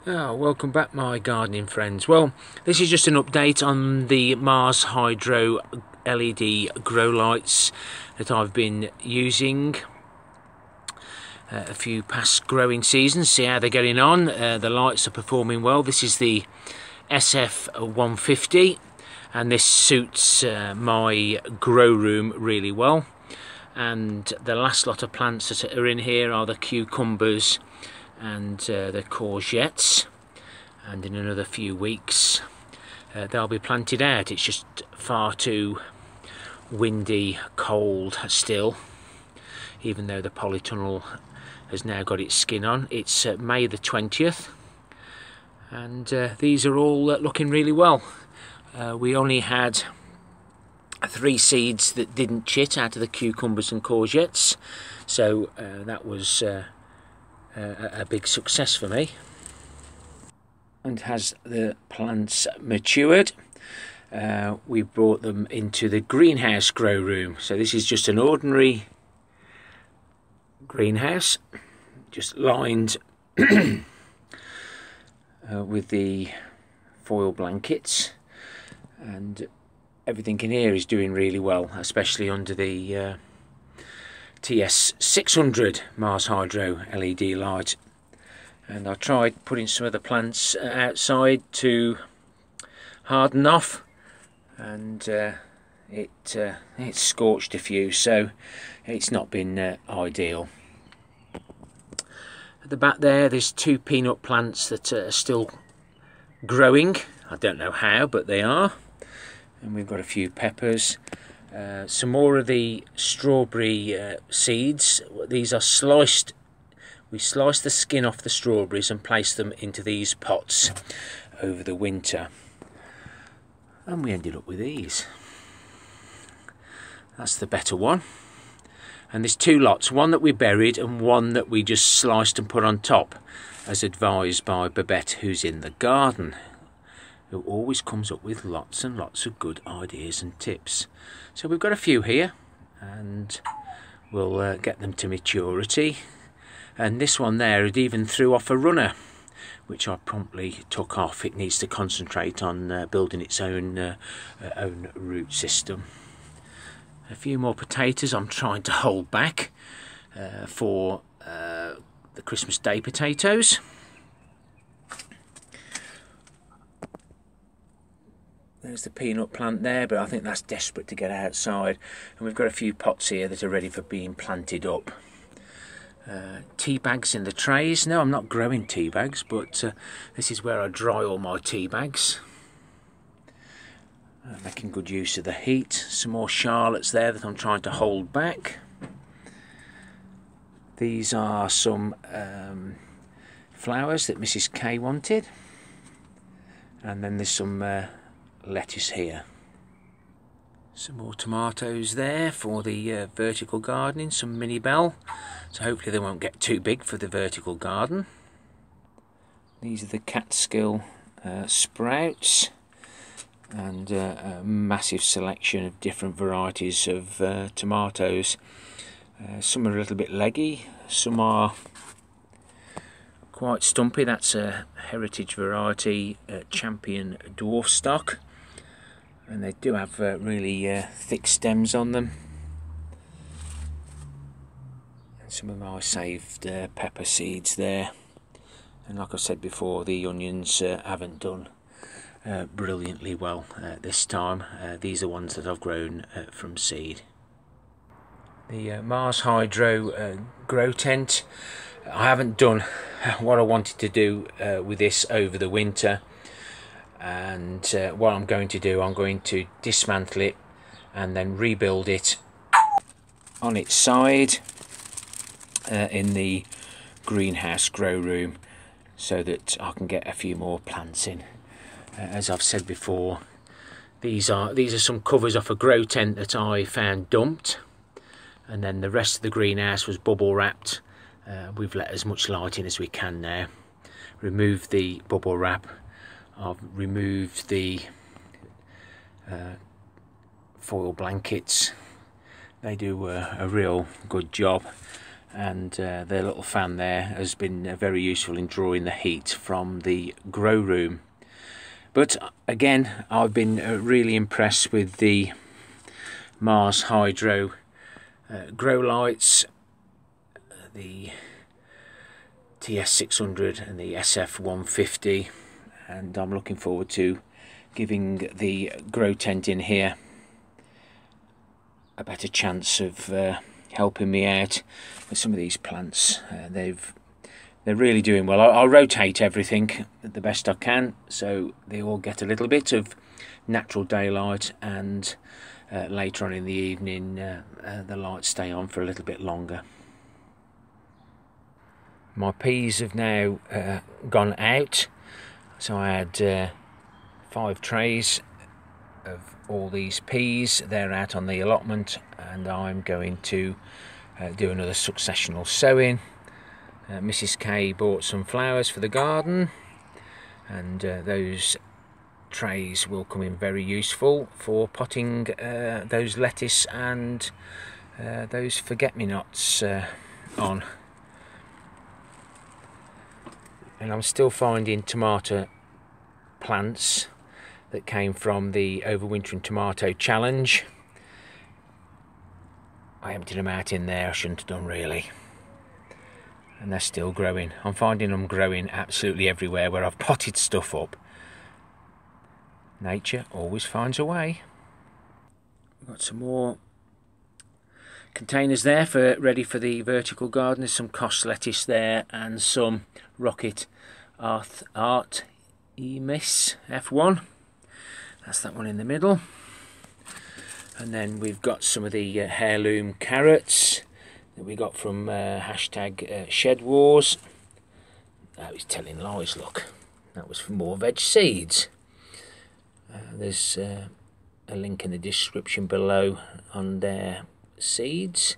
Welcome back, my gardening friends. Well, this is just an update on the MarsHydro LED grow lights that I've been using a few past growing seasons. See how they're getting on. The lights are performing well. This is the SP150 and this suits my grow room really well. And the last lot of plants that are in here are the cucumbers and the courgettes, and in another few weeks they'll be planted out. It's just far too windy, cold still, even though the polytunnel has now got its skin on. It's May the 20th and these are all looking really well. We only had 3 seeds that didn't chit out of the cucumbers and courgettes, so that was a big success for me. And as the plants matured, we brought them into the greenhouse grow room. So this is just an ordinary greenhouse, just lined with the foil blankets, and everything in here is doing really well, especially under the TS600 MarsHydro LED light. And I tried putting some of the plants outside to harden off, and it scorched a few, so it's not been ideal. At the back there's 2 peanut plants that are still growing. I don't know how, but they are. And we've got a few peppers. Some more of the strawberry seeds. These are sliced. We slice the skin off the strawberries and place them into these pots over the winter. And we ended up with these. That's the better one. And there's 2 lots, one that we buried and one that we just sliced and put on top, as advised by Babette, who's in the garden, who always comes up with lots and lots of good ideas and tips. So we've got a few here, and we'll get them to maturity. And this one there, it even threw off a runner, which I promptly took off. It needs to concentrate on building its own root system. A few more potatoes I'm trying to hold back for the Christmas Day potatoes. There's the peanut plant there, but I think that's desperate to get outside. And we've got a few pots here that are ready for being planted up. Tea bags in the trays. No, I'm not growing tea bags, but this is where I dry all my tea bags. Making good use of the heat. Some more Charlottes there that I'm trying to hold back. These are some flowers that Mrs. K wanted. And then there's some lettuce here. Some more tomatoes there for the vertical gardening, some mini bell, so hopefully they won't get too big for the vertical garden. These are the Catskill sprouts, and a massive selection of different varieties of tomatoes. Some are a little bit leggy, some are quite stumpy. That's a heritage variety, champion dwarf stock. And they do have really thick stems on them. And some of my saved pepper seeds there. And like I said before, the onions haven't done brilliantly well this time. These are ones that I've grown from seed. The MarsHydro grow tent. I haven't done what I wanted to do with this over the winter. And what I'm going to do, I'm going to dismantle it and then rebuild it on its side in the greenhouse grow room, so that I can get a few more plants in. As I've said before, these are some covers off a grow tent that I found dumped, and then the rest of the greenhouse was bubble wrapped. We've let as much light in as we can now. Remove the bubble wrap. I've removed the foil blankets. They do a real good job, and their little fan there has been very useful in drawing the heat from the grow room. But again, I've been really impressed with the MarsHydro grow lights, the TS600 and the SP150, and I'm looking forward to giving the grow tent in here a better chance of helping me out with some of these plants. They're really doing well. I'll rotate everything the best I can so they all get a little bit of natural daylight, and later on in the evening the lights stay on for a little bit longer. My peas have now gone out, so I had 5 trays of all these peas. They're out on the allotment, and I'm going to do another successional sowing. Mrs. K bought some flowers for the garden, and those trays will come in very useful for potting those lettuce and those forget-me-nots on. And I'm still finding tomato plants that came from the overwintering tomato challenge. I emptied them out in there. I shouldn't have done, really. And they're still growing. I'm finding them growing absolutely everywhere where I've potted stuff up. Nature always finds a way. We've got some more containers there ready for the vertical garden. There's some Cos lettuce there and some Rocket Artemis F1. That's that one in the middle. And then we've got some of the heirloom carrots that we got from hashtag Shed Wars. That was telling lies, look. That was for more veg seeds. There's a link in the description below on their seeds.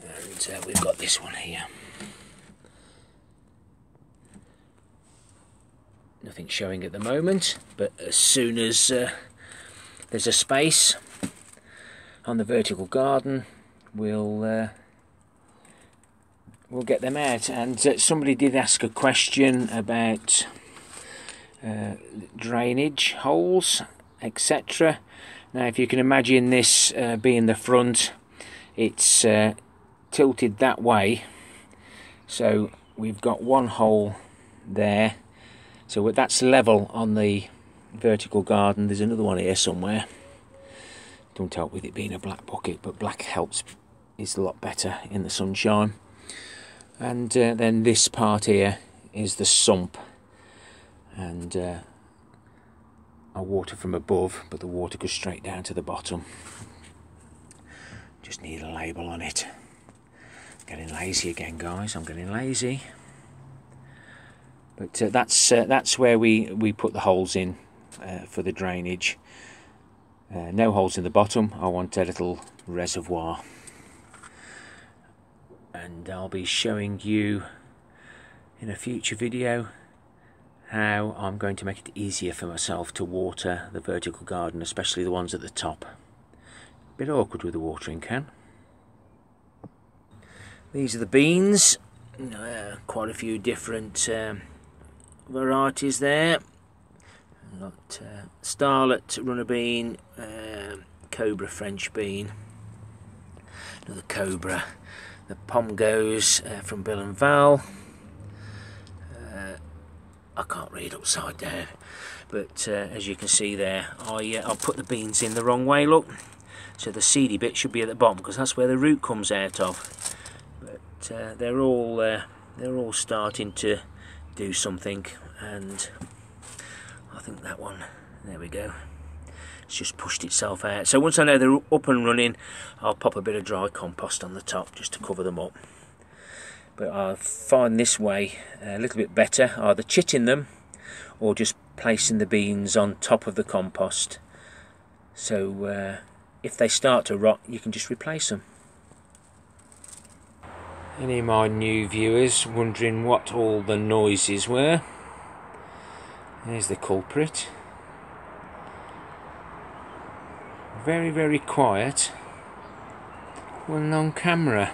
And we've got this one here. Nothing showing at the moment, but as soon as there's a space on the vertical garden, we'll get them out. And somebody did ask a question about drainage holes, etc. Now, if you can imagine this being the front, it's tilted that way, so we've got one hole there, so that's level on the vertical garden. There's another one here somewhere. Don't help with it being a black bucket, but black helps, is a lot better in the sunshine. And then this part here is the sump, and I water from above, but the water goes straight down to the bottom. Just need a label on it. Getting lazy again, guys. I'm getting lazy. But that's where we put the holes in for the drainage. No holes in the bottom. I want a little reservoir, and I'll be showing you in a future video how I'm going to make it easier for myself to water the vertical garden, especially the ones at the top. A bit awkward with the watering can. These are the beans. Quite a few different varieties there. We've got Starlet runner bean, Cobra French bean, another Cobra, the Pomgos from Bill and Val. I can't read upside down, but as you can see there, I'll put the beans in the wrong way, look. So the seedy bit should be at the bottom, because that's where the root comes out of. But they're all starting to do something, and I think that one, there we go, it's just pushed itself out. So once I know they're up and running, I'll pop a bit of dry compost on the top just to cover them up. But I find this way a little bit better, either chitting them or just placing the beans on top of the compost. So if they start to rot, you can just replace them. Any of my new viewers wondering what all the noises were? There's the culprit. Very, very quiet when on camera.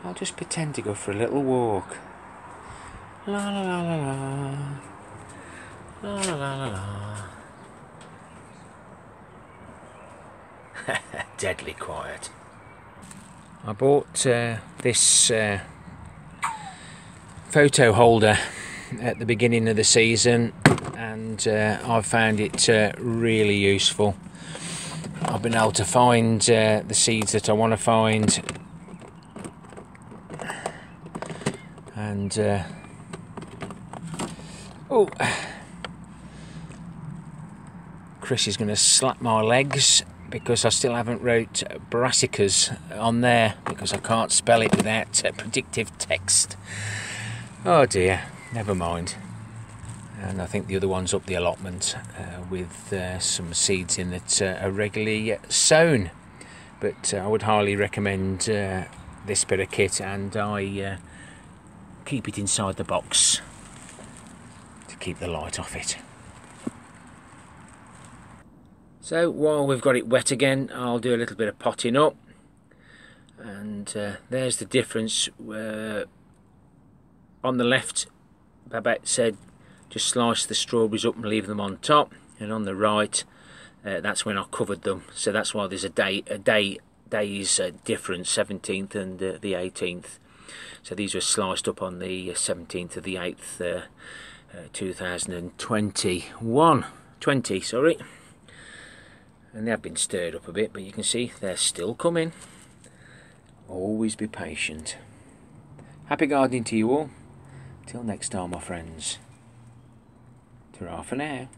I'll just pretend to go for a little walk. La la la la la. La la la la la. Deadly quiet. I bought this photo holder at the beginning of the season, and I've found it really useful. I've been able to find the seeds that I want to find, and oh, Chris is going to slap my legs because I still haven't wrote brassicas on there because I can't spell it without predictive text. Oh dear, never mind. And I think the other one's up the allotment with some seeds in that are regularly sown. But I would highly recommend this bit of kit, and I keep it inside the box to keep the light off it. So while we've got it wet again, I'll do a little bit of potting up, and there's the difference. On the left, Babette said just slice the strawberries up and leave them on top, and on the right, that's when I covered them. So that's why there's a day's difference, 17th and the 18th. So these were sliced up on the 17th of the 8th, 2020, sorry. And they have been stirred up a bit, but you can see they're still coming. Always be patient. Happy gardening to you all. Till next time, my friends. Ta-ra for now.